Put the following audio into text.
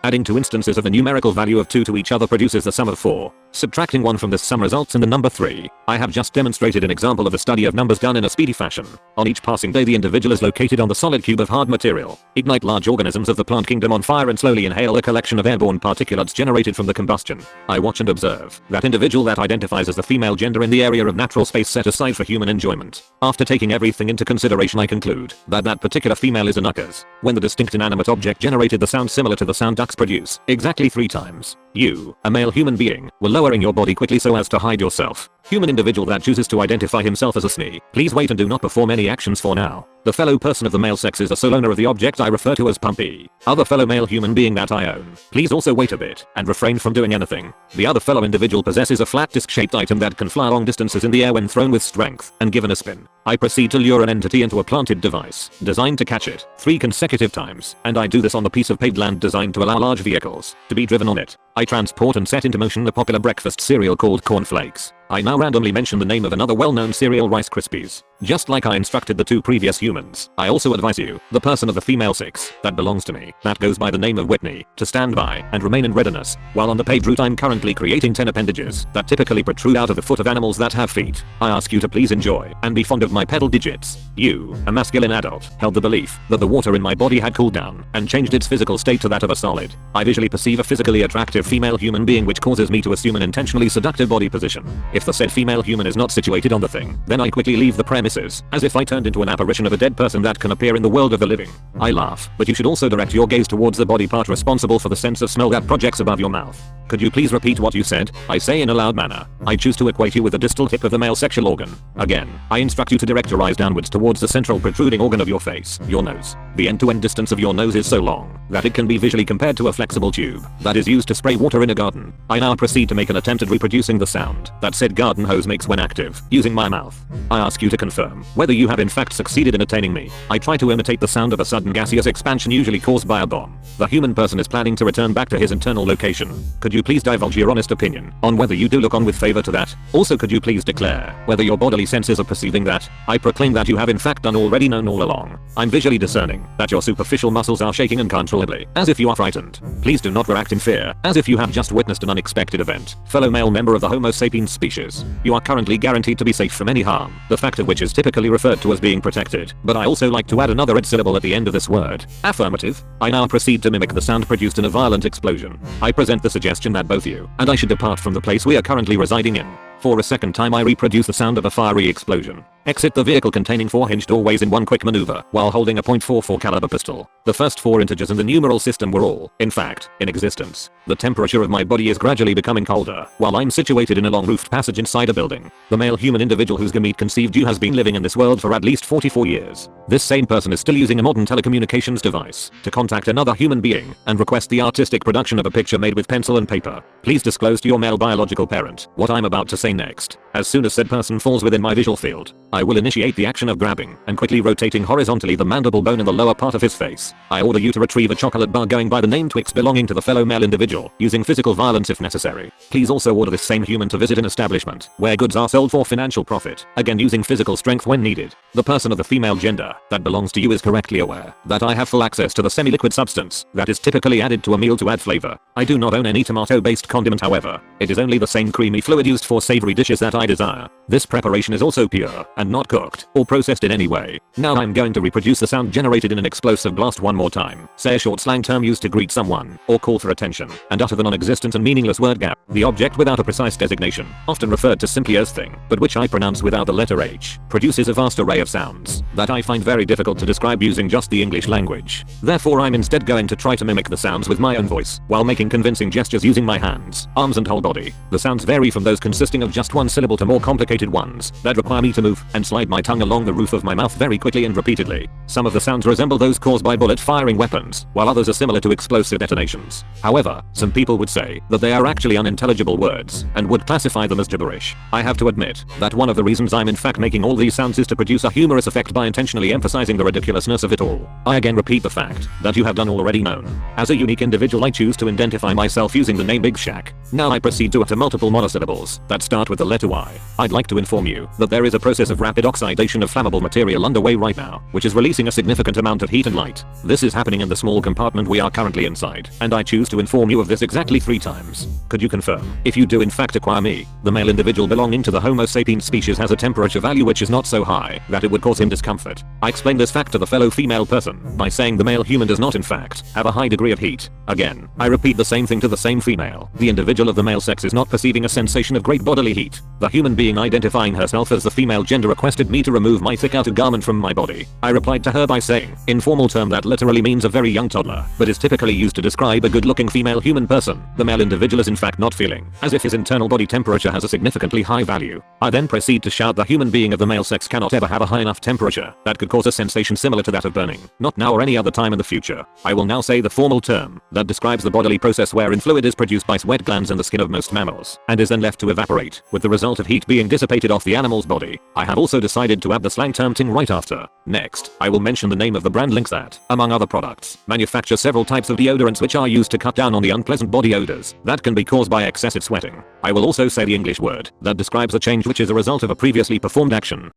Adding two instances of the numerical value of 2 to each other produces the sum of 4. Subtracting 1 from this sum results in the number 3. I have just demonstrated an example of the study of numbers done in a speedy fashion. On each passing day the individual is located on the solid cube of hard material, ignite large organisms of the plant kingdom on fire and slowly inhale a collection of airborne particulates generated from the combustion. I watch and observe that individual that identifies as the female gender in the area of natural space set aside for human enjoyment. After taking everything into consideration I conclude that that particular female is a knuckers. When the distinct inanimate object generated the sound similar to the sound ducks produce, exactly 3 times. You, a male human being, were lowering your body quickly so as to hide yourself. Human individual that chooses to identify himself as a SNE, please wait and do not perform any actions for now. The fellow person of the male sex is the sole owner of the object I refer to as Pumpy. Other fellow male human being that I own, please also wait a bit and refrain from doing anything. The other fellow individual possesses a flat disc-shaped item that can fly long distances in the air when thrown with strength and given a spin. I proceed to lure an entity into a planted device, designed to catch it, 3 consecutive times, and I do this on the piece of paved land designed to allow large vehicles to be driven on it. I transport and set into motion the popular breakfast cereal called Corn Flakes. I now randomly mention the name of another well-known cereal, Rice Krispies. Just like I instructed the 2 previous humans, I also advise you, the person of the female sex, that belongs to me, that goes by the name of Whitney, to stand by and remain in readiness, while on the paved route I'm currently creating 10 appendages that typically protrude out of the foot of animals that have feet. I ask you to please enjoy and be fond of my pedal digits. You, a masculine adult, held the belief that the water in my body had cooled down and changed its physical state to that of a solid. I visually perceive a physically attractive female human being which causes me to assume an intentionally seductive body position. If the said female human is not situated on the thing, then I quickly leave the premises, as if I turned into an apparition of a dead person that can appear in the world of the living. I laugh, but you should also direct your gaze towards the body part responsible for the sense of smell that projects above your mouth. Could you please repeat what you said? I say in a loud manner. I choose to equate you with the distal tip of the male sexual organ. Again, I instruct you to direct your eyes downwards towards the central protruding organ of your face, your nose. The end-to-end distance of your nose is so long that it can be visually compared to a flexible tube that is used to spray water in a garden. I now proceed to make an attempt at reproducing the sound that said garden hose makes when active, using my mouth. I ask you to confirm whether you have in fact succeeded in attaining me. I try to imitate the sound of a sudden gaseous expansion usually caused by a bomb. The human person is planning to return back to his internal location. Could you please divulge your honest opinion on whether you do look on with favor to that? Also, could you please declare whether your bodily senses are perceiving that? I proclaim that you have in fact done already known all along. I'm visually discerning that your superficial muscles are shaking uncontrollably, as if you are frightened. Please do not react in fear, as if you have just witnessed an unexpected event. Fellow male member of the Homo sapiens species, you are currently guaranteed to be safe from any harm, the fact of which is typically referred to as being protected. But I also like to add another ed syllable at the end of this word. Affirmative. I now proceed to mimic the sound produced in a violent explosion. I present the suggestion that both you and I should depart from the place we are currently residing in. For a second time I reproduce the sound of a fiery explosion. Exit the vehicle containing 4 hinged doorways in one quick maneuver while holding a .44 caliber pistol. The first 4 integers in the numeral system were all, in fact, in existence. The temperature of my body is gradually becoming colder while I'm situated in a long roofed passage inside a building. The male human individual whose gamete conceived you has been living in this world for at least 44 years. This same person is still using a modern telecommunications device to contact another human being and request the artistic production of a picture made with pencil and paper. Please disclose to your male biological parent what I'm about to say next. As soon as said person falls within my visual field, I will initiate the action of grabbing and quickly rotating horizontally the mandible bone in the lower part of his face. I order you to retrieve a chocolate bar going by the name Twix belonging to the fellow male individual, using physical violence if necessary. Please also order this same human to visit an establishment where goods are sold for financial profit, again using physical strength when needed. The person of the female gender that belongs to you is correctly aware that I have full access to the semi-liquid substance that is typically added to a meal to add flavor. I do not own any tomato-based condiment, however. It is only the same creamy fluid used for savory dishes that I desire. This preparation is also pure and not cooked or processed in any way. Now I'm going to reproduce the sound generated in an explosive blast one more time. Say a short slang term used to greet someone or call for attention, and utter the non-existent and meaningless word gap, the object without a precise designation, often referred to simply as thing, but which I pronounce without the letter H, produces a vast array of sounds that I find very difficult to describe using just the English language. Therefore I'm instead going to try to mimic the sounds with my own voice, while making convincing gestures using my hands, arms and whole body. The sounds vary from those consisting of just one syllable to more complicated ones that require me to move and slide my tongue along the roof of my mouth very quickly and repeatedly. Some of the sounds resemble those caused by bullet-firing weapons, while others are similar to explosive detonations. However, some people would say that they are actually unintelligible words and would classify them as gibberish. I have to admit that one of the reasons I'm in fact making all these sounds is to produce a humorous effect by intentionally emphasizing the ridiculousness of it all. I again repeat the fact that you have done already known. As a unique individual I choose to identify myself using the name Big Shack. Now I proceed to utter multiple monosyllables that start with the letter Y. I'd like to inform you that there is a process of rapid oxidation of flammable material underway right now, which is releasing a significant amount of heat and light. This is happening in the small compartment we are currently inside, and I choose to inform you of this exactly 3 times. Could you confirm, if you do in fact acquire me, the male individual belonging to the Homo sapiens species has a temperature value which is not so high that it would cause him discomfort? I explain this fact to the fellow female person by saying the male human does not in fact have a high degree of heat. Again, I repeat the same thing to the same female. The individual of the male sex is not perceiving a sensation of great bodily heat. The human being identifying herself as the female gender requested me to remove my thick outer garment from my body. I replied to her by saying, informal term that literally means a very young toddler, but is typically used to describe a good-looking female human person. The male individual is in fact not feeling as if his internal body temperature has a significantly high value. I then proceed to shout the human being of the male sex cannot ever have a high enough temperature that could cause a sensation similar to that of burning, not now or any other time in the future. I will now say the formal term that describes the bodily process wherein fluid is produced by sweat glands and the skin of most mammals, and is then left to evaporate, with the result of heat being dissipated off the animal's body. I have also decided to add the slang term ting right after. Next, I will mention the name of the brand Lynx that, among other products, manufacture several types of deodorants which are used to cut down on the unpleasant body odors that can be caused by excessive sweating. I will also say the English word that describes a change which is a result of a previously performed action.